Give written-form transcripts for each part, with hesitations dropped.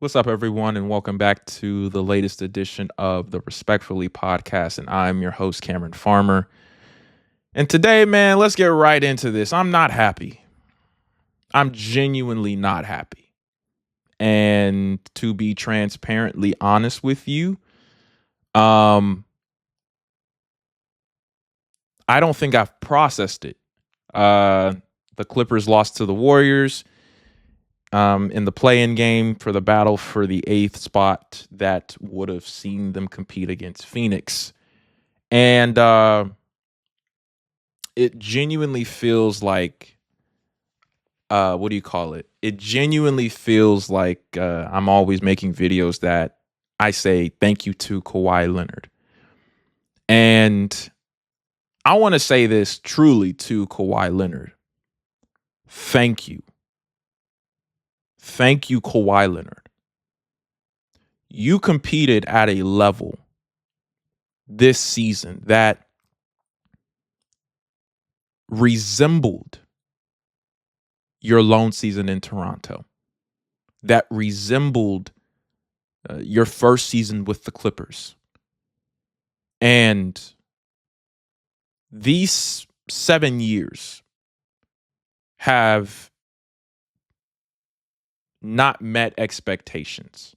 What's up, everyone, and welcome back to the latest edition of the Respectfully podcast. And I'm your host, Cameron Farmer. And today, man, let's get right into this. I'm not happy. I'm genuinely not happy. And to be transparently honest with you, I don't think I've processed it. The Clippers lost to the Warriors in the play-in game for the battle for the 8th spot that would have seen them compete against Phoenix. And it genuinely feels like, what do you call it? It genuinely feels like I'm always making videos that I say thank you to Kawhi Leonard. And I want to say this truly to Kawhi Leonard. Thank you. Thank you, Kawhi Leonard. You competed at a level this season that resembled your lone season in Toronto, that resembled your first season with the Clippers. And these 7 years have not met expectations.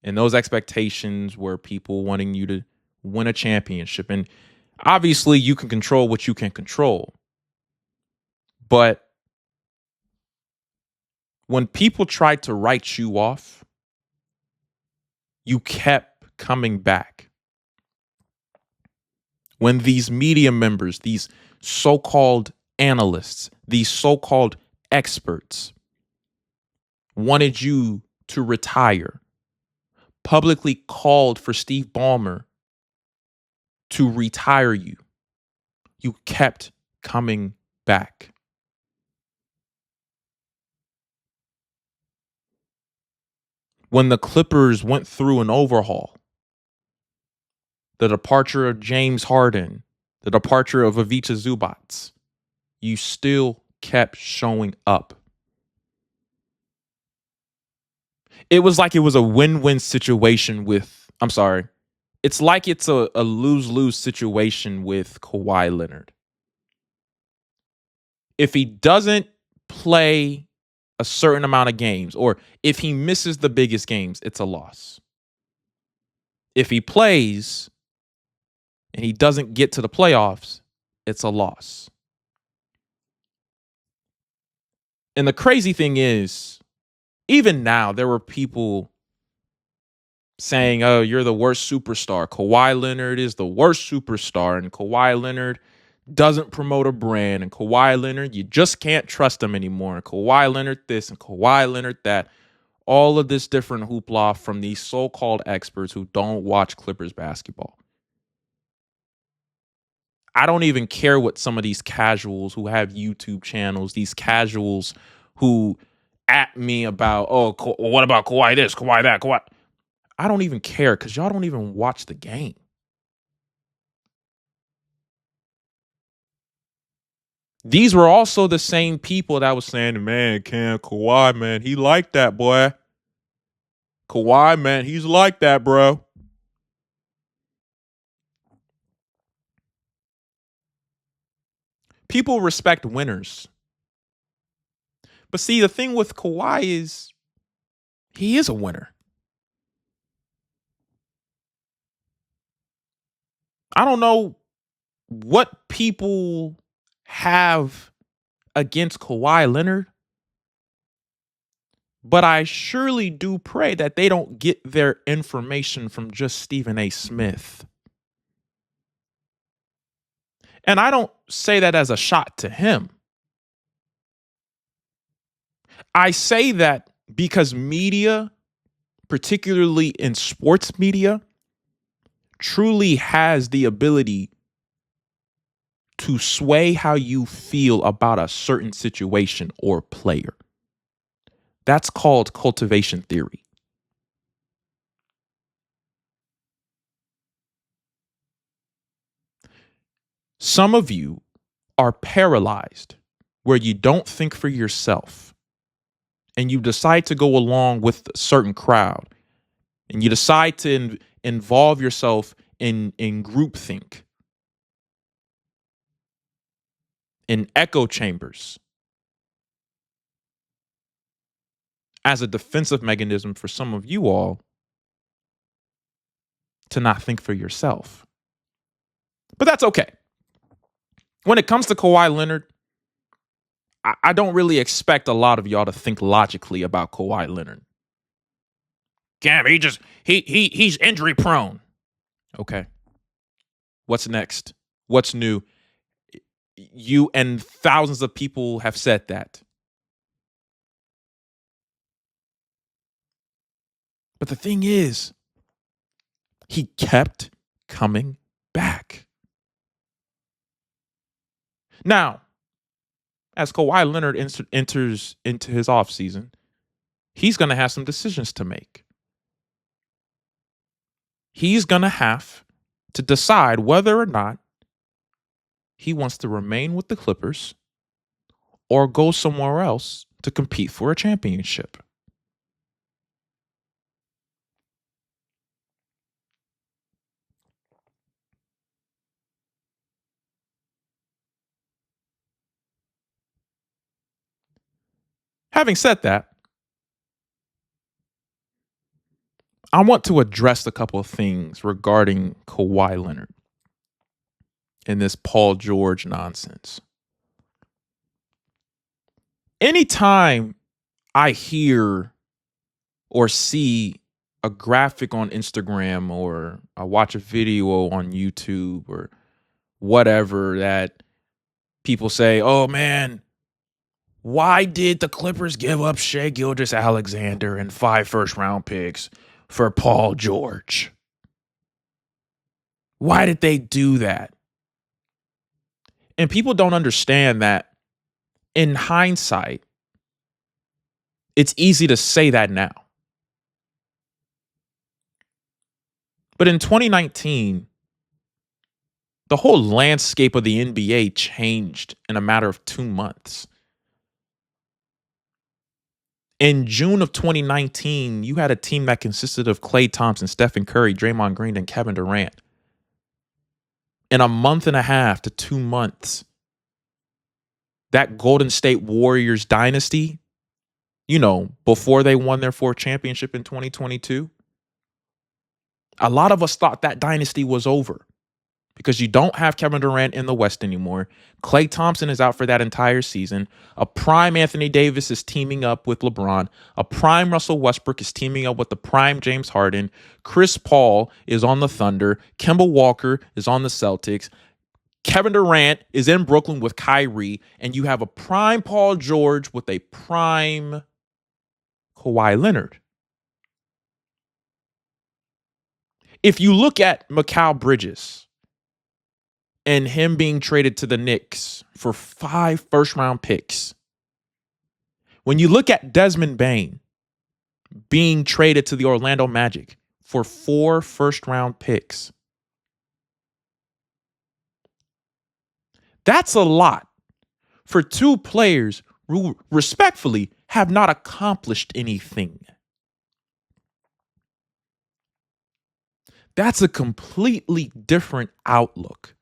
And those expectations were people wanting you to win a championship. And obviously, you can control what you can control. But when people tried to write you off, you kept coming back. When these media members, these so-called analysts, these so-called experts wanted you to retire, publicly called for Steve Ballmer to retire you, you kept coming back. When the Clippers went through an overhaul, the departure of James Harden, the departure of Ivica Zubac, you still kept showing up. It was like it was a win-win situation it's like it's a lose-lose situation with Kawhi Leonard. If he doesn't play a certain amount of games, or if he misses the biggest games, it's a loss. If he plays and he doesn't get to the playoffs, it's a loss. And the crazy thing is, even now, there were people saying, oh, you're the worst superstar. Kawhi Leonard is the worst superstar, and Kawhi Leonard doesn't promote a brand, and Kawhi Leonard, you just can't trust him anymore, and Kawhi Leonard this, and Kawhi Leonard that. All of this different hoopla from these so-called experts who don't watch Clippers basketball. I don't even care what some of these casuals who have YouTube channels, these casuals who at me about, oh, what about Kawhi this, Kawhi that, Kawhi. I don't even care because y'all don't even watch the game. These were also the same people that was saying, man, Kawhi, man, he like that, boy. Kawhi, man, he's like that, bro. People respect winners. But see, the thing with Kawhi is he is a winner. I don't know what people have against Kawhi Leonard, but I surely do pray that they don't get their information from just Stephen A. Smith. And I don't say that as a shot to him. I say that because media, particularly in sports media, truly has the ability to sway how you feel about a certain situation or player. That's called cultivation theory. Some of you are paralyzed where you don't think for yourself. and you decide to go along with a certain crowd, and you decide to involve yourself in groupthink, in echo chambers, as a defensive mechanism for some of you all to not think for yourself. But that's okay. When it comes to Kawhi Leonard, I don't really expect a lot of y'all to think logically about Kawhi Leonard. Damn, he's injury prone. Okay. What's next? What's new? You and thousands of people have said that. But the thing is, he kept coming back. Now, as Kawhi Leonard enters into his offseason, he's going to have some decisions to make. He's going to have to decide whether or not he wants to remain with the Clippers or go somewhere else to compete for a championship. Having said that, I want to address a couple of things regarding Kawhi Leonard and this Paul George nonsense. Anytime I hear or see a graphic on Instagram or I watch a video on YouTube or whatever that people say, oh man, why did the Clippers give up Shai Gilgeous-Alexander and 5 first-round picks for Paul George? Why did they do that? And people don't understand that in hindsight, it's easy to say that now. But in 2019, the whole landscape of the NBA changed in a matter of 2 months. In June of 2019, you had a team that consisted of Klay Thompson, Stephen Curry, Draymond Green, and Kevin Durant. In a month and a half to 2 months, that Golden State Warriors dynasty, before they won their 4th championship in 2022, a lot of us thought that dynasty was over because you don't have Kevin Durant in the West anymore. Klay Thompson is out for that entire season. A prime Anthony Davis is teaming up with LeBron. A prime Russell Westbrook is teaming up with the prime James Harden. Chris Paul is on the Thunder. Kemba Walker is on the Celtics. Kevin Durant is in Brooklyn with Kyrie. And you have a prime Paul George with a prime Kawhi Leonard. If you look at Mikal Bridges and him being traded to the Knicks for 5 first-round picks, when you look at Desmond Bane being traded to the Orlando Magic for 4 first-round picks, that's a lot for 2 players who respectfully have not accomplished anything. That's a completely different outlook.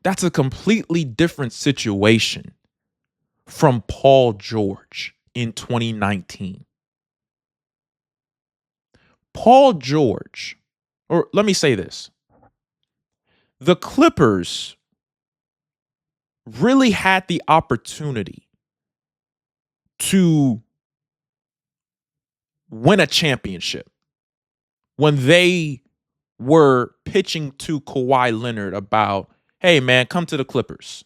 That's a completely different situation from Paul George in 2019. Paul George, or let me say this, the Clippers really had the opportunity to win a championship when they were pitching to Kawhi Leonard about, hey, man, come to the Clippers.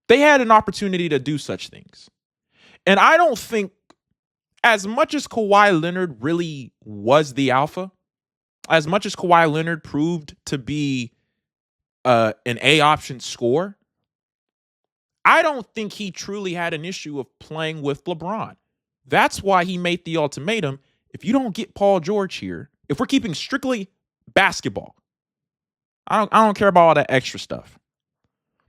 They had an opportunity to do such things. And I don't think, as much as Kawhi Leonard really was the alpha, as much as Kawhi Leonard proved to be an A-option scorer, I don't think he truly had an issue of playing with LeBron. That's why he made the ultimatum. If you don't get Paul George here, if we're keeping strictly basketball, I don't care about all that extra stuff.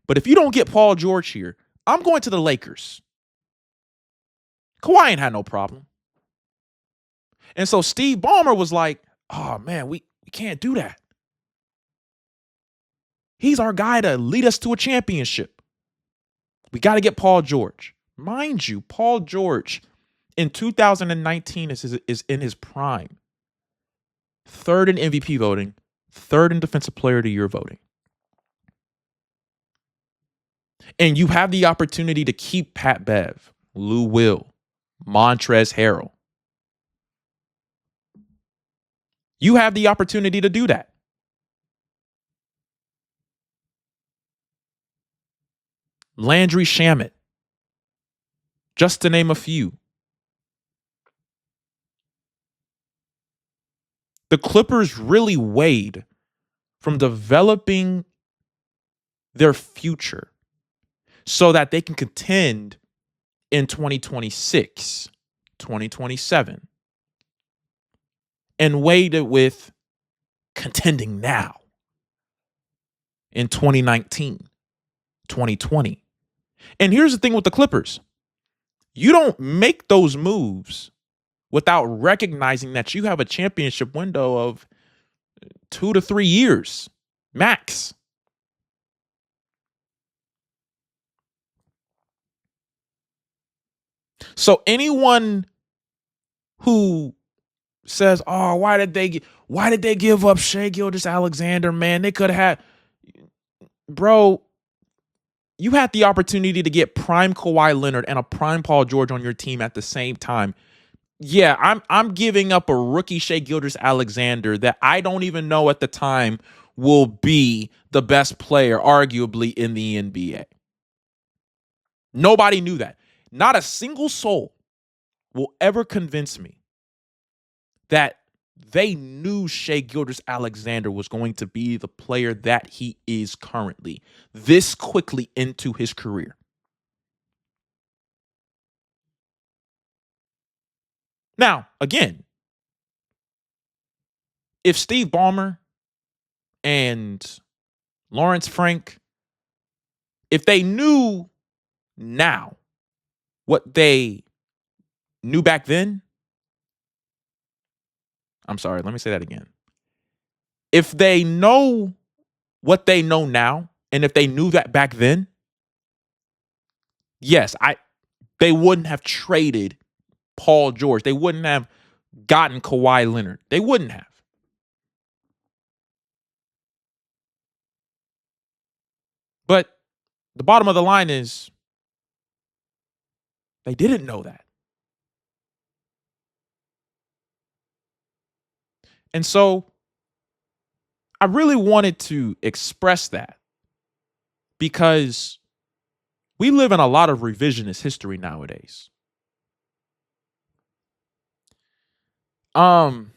But if you don't get Paul George here, I'm going to the Lakers. Kawhi ain't had no problem. And so Steve Ballmer was like, oh man, we can't do that. He's our guy to lead us to a championship. We got to get Paul George. Mind you, Paul George in 2019 is in his prime. Third in MVP voting, third in Defensive Player of the Year voting. And you have the opportunity to keep Pat Bev, Lou Will, Montrezl Harrell. You have the opportunity to do that. Landry Shamet, just to name a few. The Clippers really weighed from developing their future so that they can contend in 2026, 2027, and weighed it with contending now in 2019, 2020. And here's the thing with the Clippers. You don't make those moves without recognizing that you have a championship window of 2 to 3 years max. So anyone who says, "Oh, why did they give up Shai Gilgeous-Alexander, man? They could have had." Bro, you had the opportunity to get prime Kawhi Leonard and a prime Paul George on your team at the same time. Yeah, I'm giving up a rookie Shai Gilgeous-Alexander that I don't even know at the time will be the best player, arguably, in the NBA. Nobody knew that. Not a single soul will ever convince me that they knew Shai Gilgeous-Alexander was going to be the player that he is currently, this quickly into his career. Now, again, if Steve Ballmer and Lawrence Frank, if they knew now what they knew back then, I'm sorry, let me say that again. If they know what they know now, and if they knew that back then, yes, they wouldn't have traded Paul George. They wouldn't have gotten Kawhi Leonard. They wouldn't have. But the bottom of the line is they didn't know that. And so I really wanted to express that because we live in a lot of revisionist history nowadays. And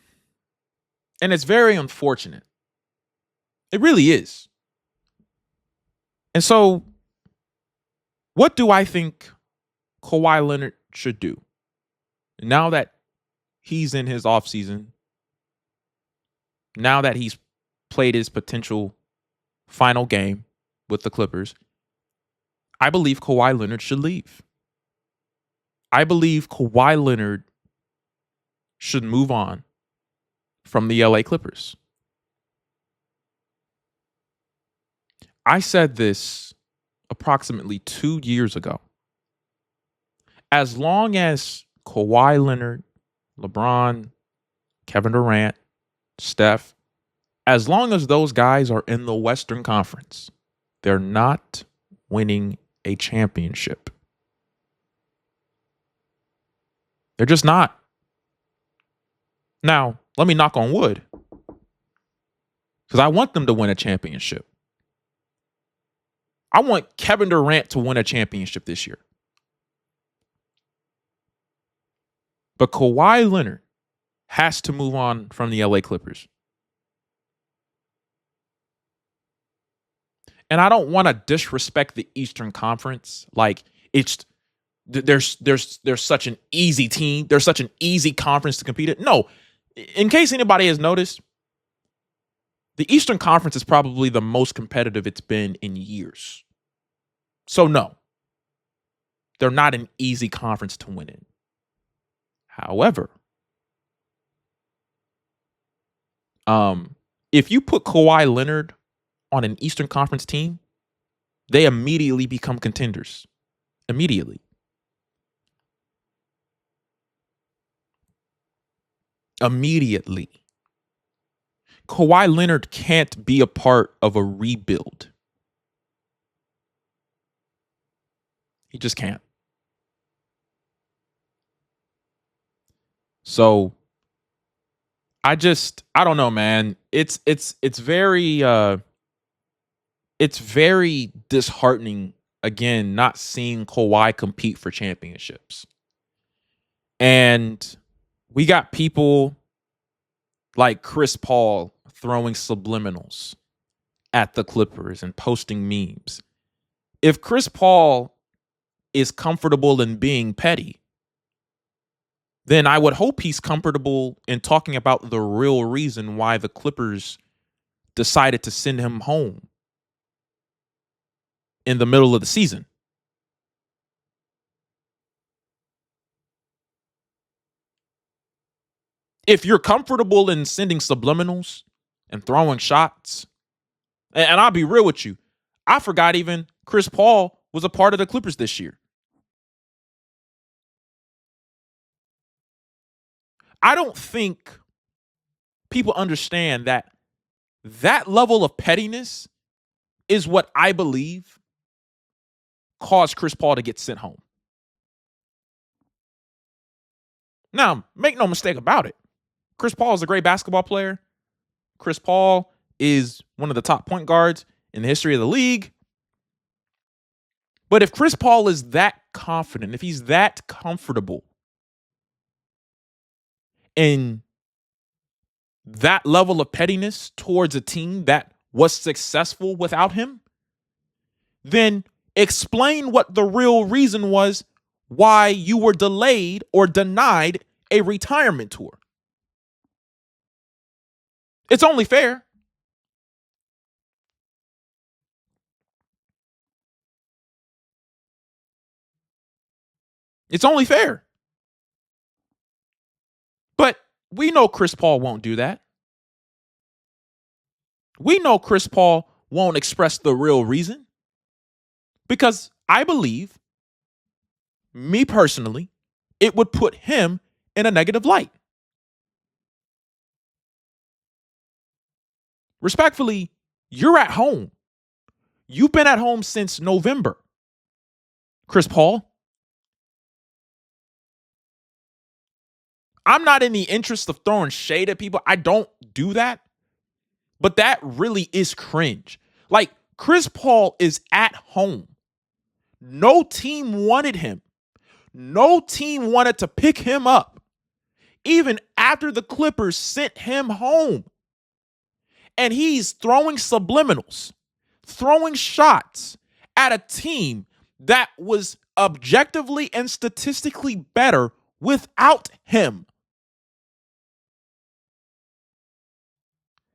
it's very unfortunate. It really is. And so what do I think Kawhi Leonard should do now that he's in his offseason, now that he's played his potential final game with the Clippers? I believe Kawhi Leonard should leave. I believe Kawhi Leonard should move on from the LA Clippers. I said this approximately 2 years ago. As long as Kawhi Leonard, LeBron, Kevin Durant, Steph, as long as those guys are in the Western Conference, they're not winning a championship. They're just not. Now, let me knock on wood, because I want them to win a championship. I want Kevin Durant to win a championship this year. But Kawhi Leonard has to move on from the LA Clippers. And I don't want to disrespect the Eastern Conference. Like, there's such an easy team. There's such an easy conference to compete in. No, in case anybody has noticed, the Eastern Conference is probably the most competitive it's been in years. So no, they're not an easy conference to win in. However, if you put Kawhi Leonard on an Eastern Conference team, they immediately become contenders. Immediately. Kawhi Leonard can't be a part of a rebuild. He just can't. So I don't know, man. It's very disheartening again not seeing Kawhi compete for championships. And we got people like Chris Paul throwing subliminals at the Clippers and posting memes. If Chris Paul is comfortable in being petty, then I would hope he's comfortable in talking about the real reason why the Clippers decided to send him home in the middle of the season. If you're comfortable in sending subliminals and throwing shots, and I'll be real with you, I forgot even Chris Paul was a part of the Clippers this year. I don't think people understand that level of pettiness is what I believe caused Chris Paul to get sent home. Now, make no mistake about it. Chris Paul is a great basketball player. Chris Paul is one of the top point guards in the history of the league. But if Chris Paul is that confident, if he's that comfortable in that level of pettiness towards a team that was successful without him, then explain what the real reason was why you were delayed or denied a retirement tour. It's only fair. It's only fair. But we know Chris Paul won't do that. We know Chris Paul won't express the real reason because I believe, me personally, it would put him in a negative light. Respectfully, you're at home. You've been at home since November. Chris Paul. I'm not in the interest of throwing shade at people. I don't do that. But that really is cringe. Like, Chris Paul is at home. No team wanted him. No team wanted to pick him up. Even after the Clippers sent him home. And he's throwing subliminals, throwing shots at a team that was objectively and statistically better without him.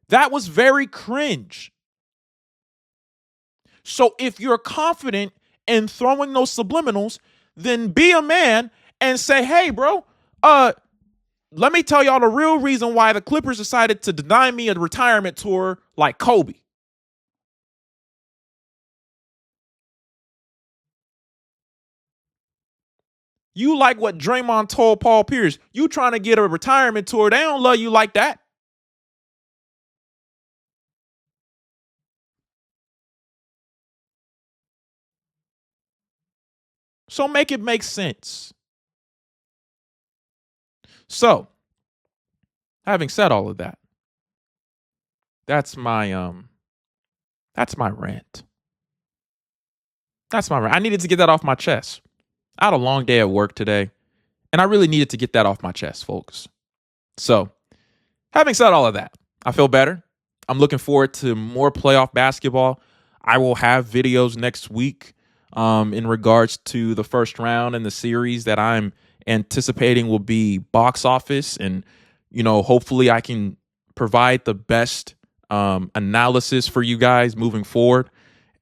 That was very cringe. So if you're confident in throwing those subliminals, then be a man and say, hey, bro, let me tell y'all the real reason why the Clippers decided to deny me a retirement tour like Kobe. You like what Draymond told Paul Pierce. You trying to get a retirement tour. They don't love you like that. So make it make sense. So, having said all of that, that's my rant. That's my rant. I needed to get that off my chest. I had a long day at work today, and I really needed to get that off my chest, folks. So, having said all of that, I feel better. I'm looking forward to more playoff basketball. I will have videos next week in regards to the first round and the series that I'm anticipating will be box office. And, hopefully I can provide the best analysis for you guys moving forward.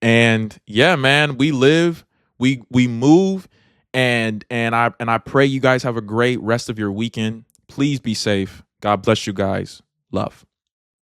And yeah, man, we live, we move, And I pray you guys have a great rest of your weekend. Please be safe. God bless you guys. Love.